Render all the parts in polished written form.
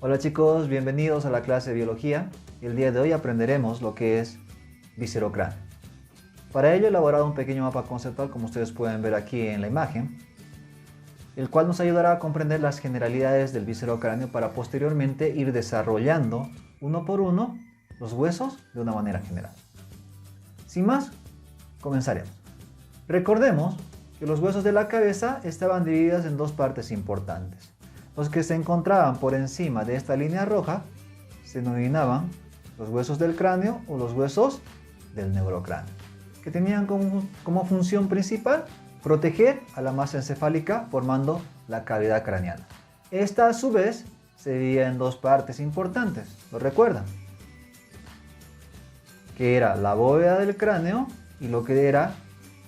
Hola chicos, bienvenidos a la clase de biología. El día de hoy aprenderemos lo que es viscerocráneo. Para ello he elaborado un pequeño mapa conceptual, como ustedes pueden ver aquí en la imagen, el cual nos ayudará a comprender las generalidades del viscerocráneo para posteriormente ir desarrollando uno por uno los huesos de una manera general. Sin más, comenzaremos. Recordemos que los huesos de la cabeza estaban divididos en dos partes importantes. Los que se encontraban por encima de esta línea roja se denominaban los huesos del cráneo o los huesos del neurocráneo, que tenían como función principal proteger a la masa encefálica formando la cavidad craneana. Esta a su vez se dividía en dos partes importantes, ¿lo recuerdan? Que era la bóveda del cráneo y lo que era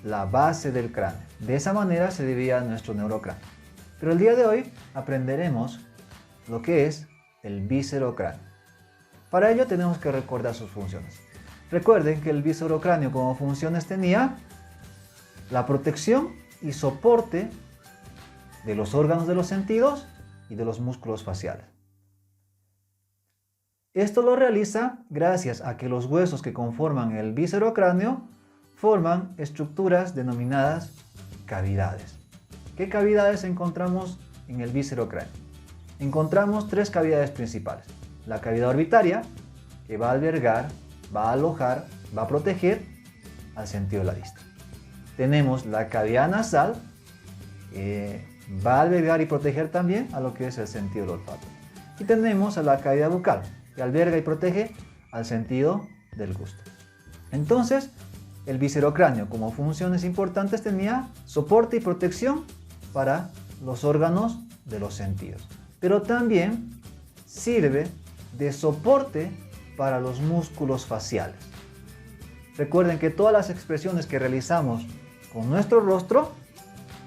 la base del cráneo. De esa manera se dividía nuestro neurocráneo. Pero el día de hoy aprenderemos lo que es el viscerocráneo. Para ello tenemos que recordar sus funciones. Recuerden que el viscerocráneo como funciones tenía la protección y soporte de los órganos de los sentidos y de los músculos faciales. Esto lo realiza gracias a que los huesos que conforman el viscerocráneo forman estructuras denominadas cavidades. ¿Qué cavidades encontramos en el viscerocráneo? Encontramos tres cavidades principales. La cavidad orbitaria, que va a albergar, va a alojar, va a proteger al sentido de la vista. Tenemos la cavidad nasal, que va a albergar y proteger también a lo que es el sentido del olfato. Y tenemos a la cavidad bucal, que alberga y protege al sentido del gusto. Entonces, el viscerocráneo como funciones importantes tenía soporte y protección para los órganos de los sentidos, pero también sirve de soporte para los músculos faciales. Recuerden que todas las expresiones que realizamos con nuestro rostro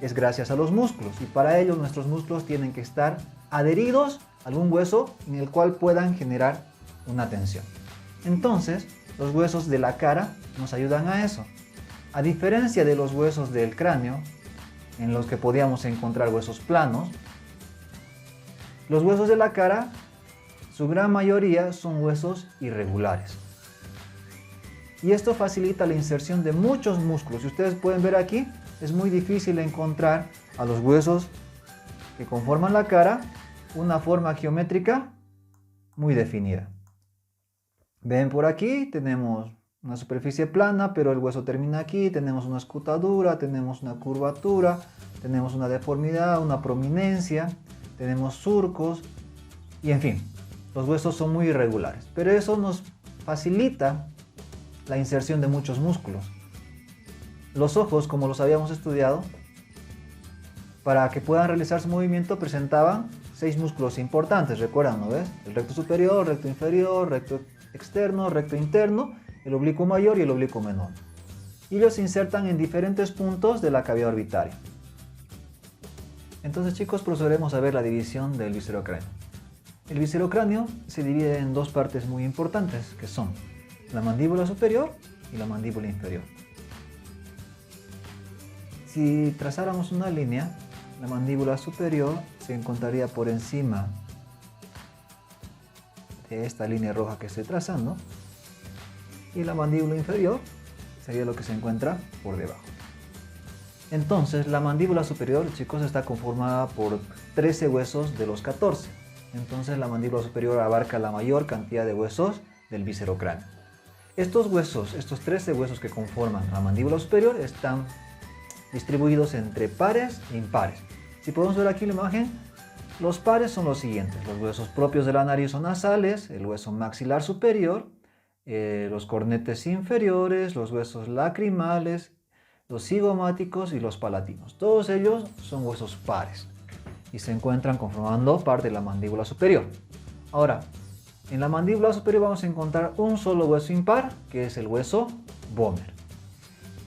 es gracias a los músculos, y para ello nuestros músculos tienen que estar adheridos a algún hueso en el cual puedan generar una tensión. Entonces, los huesos de la cara nos ayudan a eso. A diferencia de los huesos del cráneo, en los que podíamos encontrar huesos planos, los huesos de la cara, su gran mayoría son huesos irregulares. Y esto facilita la inserción de muchos músculos. Si ustedes pueden ver aquí, es muy difícil encontrar a los huesos que conforman la cara una forma geométrica muy definida. Ven por aquí, tenemos una superficie plana, pero el hueso termina aquí, tenemos una escotadura, tenemos una curvatura, tenemos una deformidad, una prominencia, tenemos surcos y en fin, los huesos son muy irregulares, pero eso nos facilita la inserción de muchos músculos. Los ojos, como los habíamos estudiado, para que puedan realizar su movimiento presentaban 6 músculos importantes, recuerdan, ¿no ves? El recto superior, recto inferior, recto externo, recto interno, el oblicuo mayor y el oblicuo menor. Y ellos se insertan en diferentes puntos de la cavidad orbitaria. Entonces chicos, procederemos a ver la división del viscerocráneo. El viscerocráneo se divide en dos partes muy importantes, que son la mandíbula superior y la mandíbula inferior. Si trazáramos una línea, la mandíbula superior se encontraría por encima de esta línea roja que estoy trazando, y la mandíbula inferior sería lo que se encuentra por debajo. Entonces, la mandíbula superior, chicos, está conformada por 13 huesos de los 14. Entonces, la mandíbula superior abarca la mayor cantidad de huesos del viscerocráneo. Estos huesos, estos 13 huesos que conforman la mandíbula superior, están distribuidos entre pares e impares. Si podemos ver aquí la imagen, los pares son los siguientes: los huesos propios de la nariz o nasales, el hueso maxilar superior, los cornetes inferiores, los huesos lacrimales, los cigomáticos y los palatinos. Todos ellos son huesos pares y se encuentran conformando parte de la mandíbula superior. Ahora, en la mandíbula superior vamos a encontrar un solo hueso impar, que es el hueso vómer.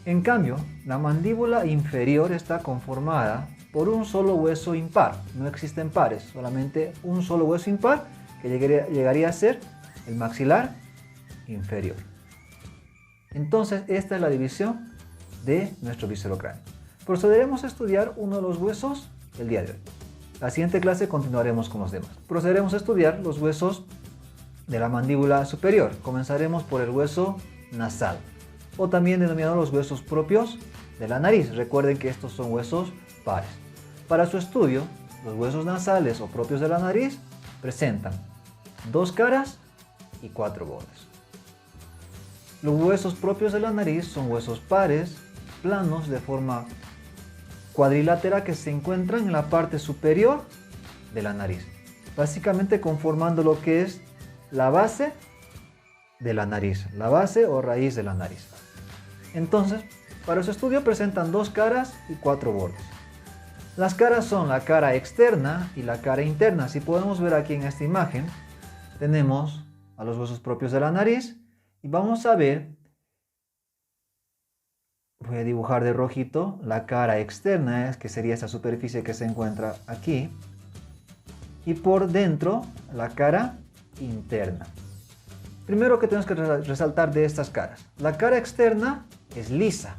En cambio, la mandíbula inferior está conformada por un solo hueso impar. No existen pares, solamente un solo hueso impar, que llegaría a ser el maxilar inferior. Entonces, esta es la división de nuestro viscerocráneo. Procederemos a estudiar uno de los huesos el día de hoy. La siguiente clase continuaremos con los demás. Procederemos a estudiar los huesos de la mandíbula superior. Comenzaremos por el hueso nasal, o también denominado los huesos propios de la nariz. Recuerden que estos son huesos pares. Para su estudio, los huesos nasales o propios de la nariz presentan 2 caras y 4 bordes. Los huesos propios de la nariz son huesos pares, planos de forma cuadrilátera que se encuentran en la parte superior de la nariz, básicamente conformando lo que es la base de la nariz, la base o raíz de la nariz. Entonces, para su estudio presentan 2 caras y 4 bordes. Las caras son la cara externa y la cara interna. Si podemos ver aquí en esta imagen, tenemos a los huesos propios de la nariz y vamos a ver, voy a dibujar de rojito la cara externa, que sería esta superficie que se encuentra aquí, y por dentro la cara interna. Primero que tenemos que resaltar de estas caras, la cara externa es lisa,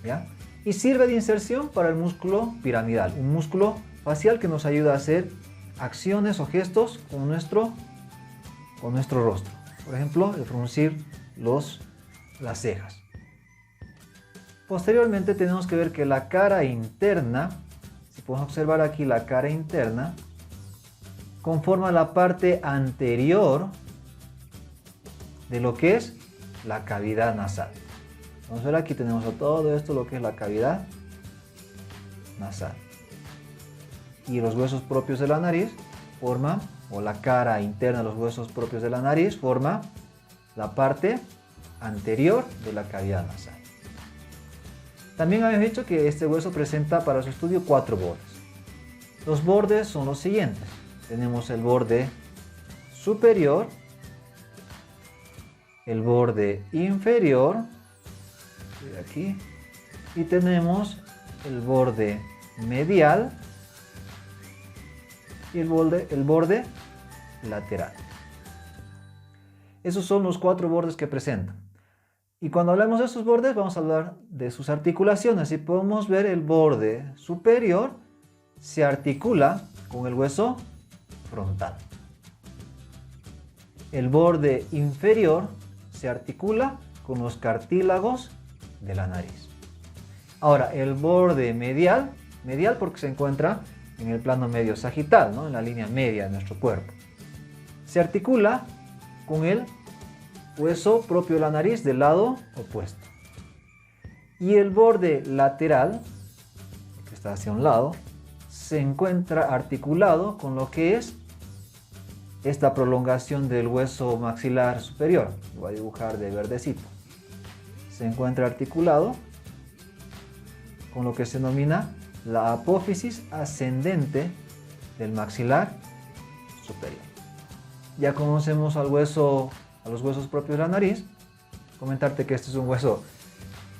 ¿ya? Y sirve de inserción para el músculo piramidal, un músculo facial que nos ayuda a hacer acciones o gestos con nuestro rostro. Por ejemplo, el fruncir las cejas. Posteriormente tenemos que ver que la cara interna, si podemos observar aquí la cara interna, conforma la parte anterior de lo que es la cavidad nasal. Vamos a ver, aquí tenemos todo esto, lo que es la cavidad nasal. Y los huesos propios de la nariz forman, o la cara interna de los huesos propios de la nariz forma la parte anterior de la cavidad nasal. También habíamos dicho que este hueso presenta para su estudio 4 bordes. Los bordes son los siguientes. Tenemos el borde superior, el borde inferior, aquí, y tenemos el borde medial y el borde lateral. Esos son los 4 bordes que presentan. Y cuando hablamos de estos bordes vamos a hablar de sus articulaciones. Y podemos ver el borde superior se articula con el hueso frontal. El borde inferior se articula con los cartílagos de la nariz. Ahora, el borde medial porque se encuentra en el plano medio sagital, ¿no? En la línea media de nuestro cuerpo. Se articula con el hueso propio de la nariz del lado opuesto. Y el borde lateral, que está hacia un lado, se encuentra articulado con lo que es esta prolongación del hueso maxilar superior. Lo voy a dibujar de verdecito. Se encuentra articulado con lo que se denomina la apófisis ascendente del maxilar superior. Ya conocemos a los huesos propios de la nariz. Comentarte que este es un hueso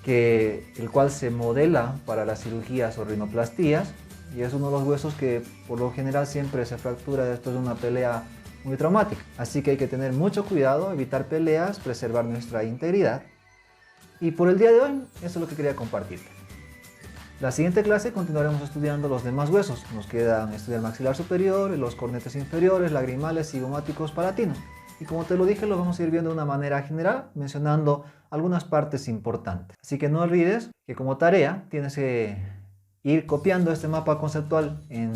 el cual se modela para las cirugías o rinoplastías, y es uno de los huesos que por lo general siempre se fractura después de una pelea muy traumática. Así que hay que tener mucho cuidado, evitar peleas, preservar nuestra integridad. Y por el día de hoy, eso es lo que quería compartirte. La siguiente clase continuaremos estudiando los demás huesos. Nos quedan estudiar el maxilar superior, los cornetes inferiores, lagrimales, cigomáticos, palatinos. Y como te lo dije, lo vamos a ir viendo de una manera general, mencionando algunas partes importantes. Así que no olvides que como tarea tienes que ir copiando este mapa conceptual en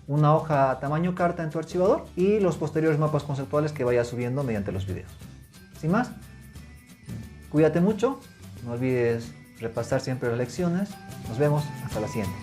una hoja tamaño carta en tu archivador y los posteriores mapas conceptuales que vayas subiendo mediante los videos. Sin más, cuídate mucho, no olvides repasar siempre las lecciones. Nos vemos hasta la siguiente.